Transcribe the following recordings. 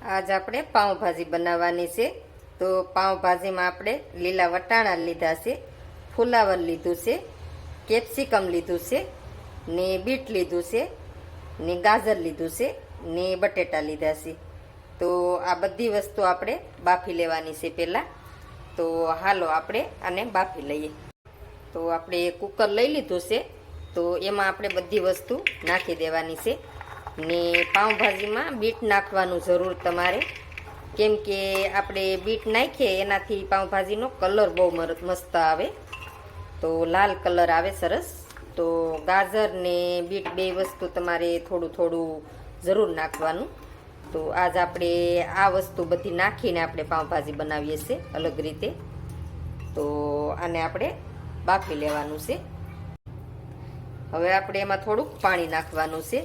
આજ આપણે પાઉંભાજી બનાવવાની છે। તો પાઉંભાજીમાં આપણે લીલા વટાણા લીધા છે, ફુલાવર લીધું છે, કેપ્સિકમ લીધું છે, ને બીટ લીધું છે, ને ગાજર લીધું છે, ને બટેટા લીધા છે। તો આ બધી વસ્તુ આપણે બાફી લેવાની છે પહેલાં। તો હાલો આપણે આને બાફી લઈએ। તો આપણે કુકર લઈ લીધું છે, તો એમાં આપણે બધી વસ્તુ નાખી દેવાની છે। ને પાઉંભાજીમાં બીટ નાખવાનું જરૂર તમારે, કેમ કે આપણે બીટ નાખીએ એનાથી પાઉંભાજીનો કલર બહુ મસ્ત આવે, તો લાલ કલર આવે સરસ। તો ગાજર ને બીટ બે વસ્તુ તમારે થોડું થોડું જરૂર નાખવાનું। તો આજ આપણે આ વસ્તુ બધી નાખીને આપણે પાઉંભાજી બનાવીએ છીએ અલગ રીતે। તો આને આપણે બાફી લેવાનું છે। હવે આપણે એમાં થોડુંક પાણી નાખવાનું છે।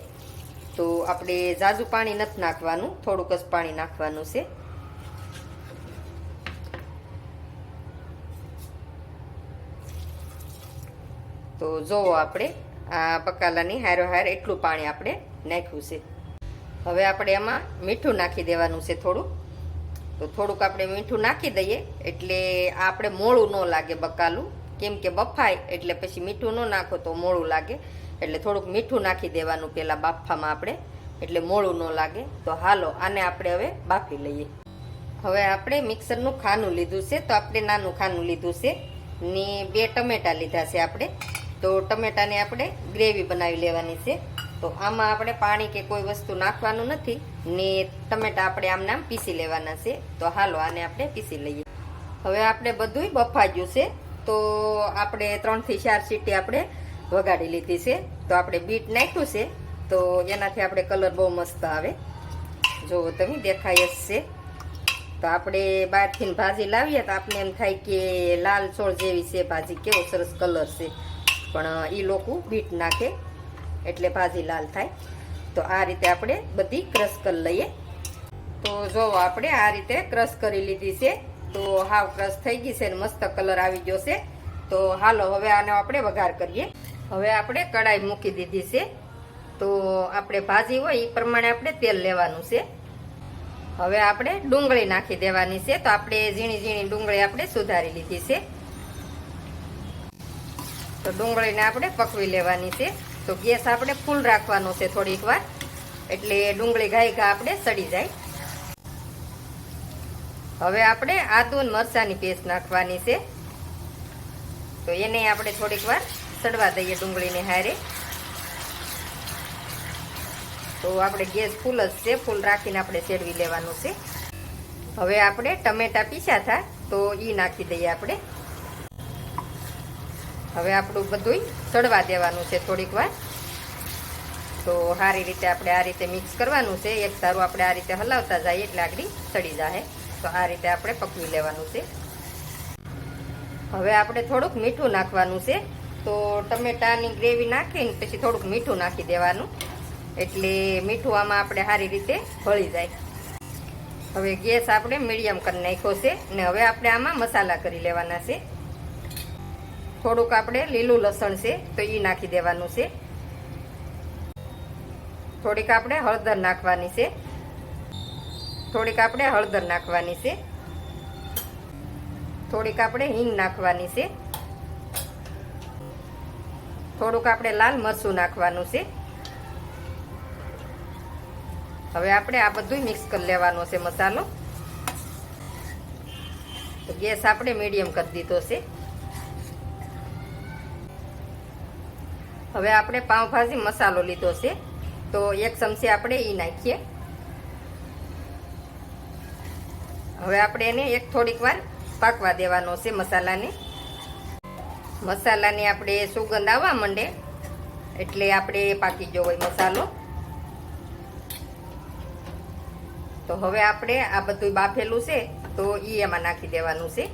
તો આપણે ઝાઝું પાણી નથી નાખવાનું, થોડુંક જ પાણી નાખવાનું છે। તો જોવો આપણે આ બકાલાની હારો હાર એટલું પાણી આપણે નાખ્યું છે। હવે આપણે એમાં મીઠું નાખી દેવાનું છે થોડુંક। તો થોડુંક આપણે મીઠું નાખી દઈએ એટલે આપણે મોળું ન લાગે બકાલું, કેમ કે બફાય એટલે પછી મીઠું ન નાખો તો મોળું લાગે, એટલે થોડુંક મીઠું નાખી દેવાનું પહેલાં બાફવામાં આપણે, એટલે મોળું ન લાગે। તો હાલો આને આપણે હવે બાફી લઈએ। હવે આપણે મિક્સરનું ખાનું લીધું છે, તો આપણે નાનું ખાનું લીધું છે, ને 2 ટમેટાં લીધા છે આપણે। તો ટમેટાને આપણે ગ્રેવી બનાવી લેવાની છે। તો આમાં આપણે પાણી કે કોઈ વસ્તુ નાખવાનું નથી, ને ટમેટા આપણે આમ નામ પીસી લેવાના છે। તો હાલો આને આપણે પીસી લઈએ। હવે આપણે બધુંય બફાઈ ગયું છે, તો આપણે 3 થી 4 સીટી આપણે વગાડી લીધી છે। તો આપણે બીટ નાખ્યું છે, તો એનાથી આપણે કલર બહુ મસ્ત આવે, જો તમે દેખાય જ છે। તો આપણે બહારથી ભાજી લાવીએ તો આપણે એમ થાય કે લાલ છોળ જેવી છે ભાજી, કેવો સરસ કલર છે, પણ એ લોકો બીટ નાખે એટલે ભાજી લાલ થાય। તો આ રીતે આપણે બધી ક્રશ કરી લઈએ। તો જો આપણે આ રીતે ક્રશ કરી લીધી છે, તો હાવ ક્રશ થઈ ગઈ છે ને મસ્ત કલર આવી ગયો છે। તો હાલો હવે આને આપણે વઘાર કરીએ। હવે આપણે કડાઈ મૂકી દીધી છે, તો આપણે ભાજી હોય એ પ્રમાણે આપણે તેલ લેવાનું છે। હવે આપણે ડુંગળી નાખી દેવાની છે। તો આપણે ઝીણી ઝીણી ડુંગળી આપણે સુધારી લીધી છે, તો ડુંગળીને આપણે પકવી લેવાની છે। તો ગેસ આપણે ફૂલ રાખવાનો છે થોડીક વાર, એટલે ડુંગળી ઘાઈ ઘા આપણે સડી જાય। હવે આપણે આદુ અને મરચાંની પેસ્ટ નાખવાની છે, તો એને આપણે થોડીક વાર સડવા દઈએ ડુંગળીને હારે। તો આપણે ગેસ ફૂલ જ છે, ફૂલ રાખીને આપણે શેડવી લેવાનું છે। હવે આપણે ટમેટા પીસ્યા હતા તો એ નાખી દઈએ આપણે। હવે આપણું બધું સડવા દેવાનું છે થોડીક વાર। તો સારી રીતે આપણે આ રીતે મિક્સ કરવાનું છે, એક ધારું આપણે આ રીતે હલાવતા જઈએ એટલે આગળ સડી જાય। તો આ રીતે આપણે પકવી લેવાનું છે। હવે આપણે થોડુંક મીઠું નાખવાનું છે। તો ટમેટાની ગ્રેવી નાખીને પછી થોડુંક મીઠું નાખી દેવાનું, એટલે મીઠું આમાં આપણે સારી રીતે ભળી જાય। હવે ગેસ આપણે મીડિયમ કરી નાખ્યો છે, ને હવે આપણે આમાં મસાલા કરી લેવાના છે। થોડુંક આપણે લીલું લસણ છે તો એ નાખી દેવાનું છે। થોડીક આપણે હળદર નાખવાની છે, થોડીક આપણે હળદર નાખવાની છે, થોડીક આપણે હિંગ નાખવાની છે, થોડુંક આપણે લાલ મરચું નાખવાનું છે। હવે આપણે આ બધું મિક્સ કરી લેવાનો છે મસાલો। તો ગેસ આપણે મીડિયમ કરી દીધો છે। હવે આપણે પાઉંભાજી મસાલો લીધો છે, તો 1 ચમચી આપણે એ નાખીએ। હવે આપણે એને થોડીક વાર પાકવા દેવાનો છે મસાલાને। મસાલાની આપણે સુગંધ આવવા માંડે એટલે આપણે પાકી ગયો હોય મસાલો। તો હવે આપણે આ બધું બાફેલું છે તો એ એમાં નાખી દેવાનું છે।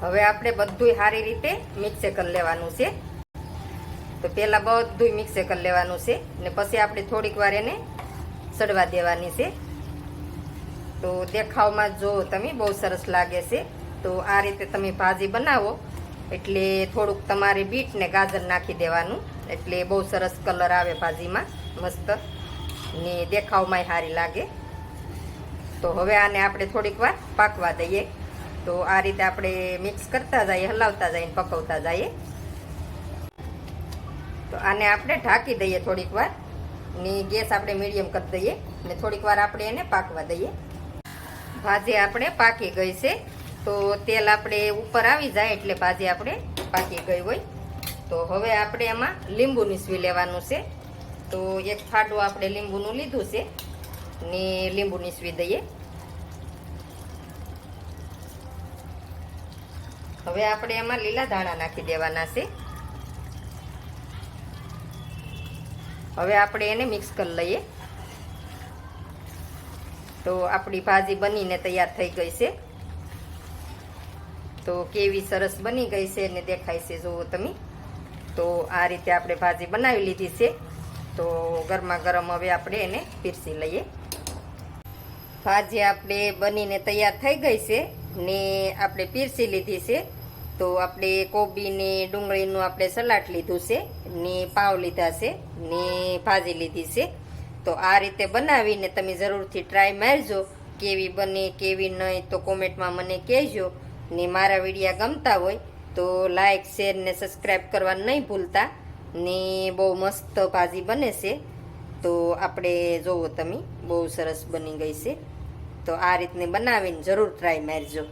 હવે આપણે બધું સારી રીતે મિક્સ કરી લેવાનું છે। તો પહેલાં બધું મિક્સ કરી લેવાનું છે, ને પછી આપણે થોડીક વાર એને સડવા દેવાની છે। તો દેખાવમાં જો તમે બહુ સરસ લાગે છે। તો આ રીતે તમે ભાજી બનાવો એટલે થોડુંક તમારે બીટ ને ગાજર નાખી દેવાનું, એટલે બહુ સરસ કલર આવે ભાજીમાં મસ્ત। ને દેખાવમાંય સારી લાગે. તો હવે આને આપણે થોડીક વાર પાકવા દઈએ. તો આ રીતે આપણે મિક્સ કરતા જઈએ, હલાવતા જઈએ, પકવતા જઈએ. તો આને આપણે ઢાંકી દઈએ થોડીક વાર ની ગેસ આપણે મીડિયમ કરી દઈએ ને થોડીક વાર આપણે એને પાકવા દઈએ. ભાજી આપણે પાકી ગઈ છે. તો તેલ આપણે ઉપર આવી જાય એટલે ભાજી આપણે પાકી ગઈ હોય. તો હવે આપણે એમાં લીંબુ નીસવી લેવાનું છે. તો એક ફાડું આપણે લીંબુનું લીધું છે ને લીંબુ નીસવી દઈએ. હવે આપણે એમાં લીલા ધાણા નાખી દેવાના છે. હવે આપણે એને મિક્સ કરી લઈએ. તો આપણી ભાજી બનીને તૈયાર થઈ ગઈ છે. તો કેવી સરસ બની ગઈ છે ને દેખાય છે, જુઓ તમે. તો આ રીતે આપણે ભાજી બનાવી લીધી છે. તો ગરમા ગરમ હવે આપણે એને પીરસી લઈએ. ભાજી આપણે બનીને તૈયાર થઈ ગઈ છે ને આપણે પીરસી લીધી છે. તો આપણે કોબી ને ડુંગળીનું આપણે સલાડ લીધું છે ને પાવ લીધા છે ને ભાજી લીધી છે. તો આ રીતે બનાવીને તમે જરૂરથી ટ્રાય મારજો. કેવી બને કેવી નહીં તો કોમેન્ટમાં મને કહેજો. ને મારા વિડીયા ગમતા હોય તો લાઈક શેર ને સબસ્ક્રાઈબ કરવા નહીં ભૂલતા. ને બહુ મસ્ત ભાજી બને છે. તો આપણે જોવો તમે, બહુ સરસ બની ગઈ છે. તો આ રીતને બનાવીને જરૂર ટ્રાય મારજો.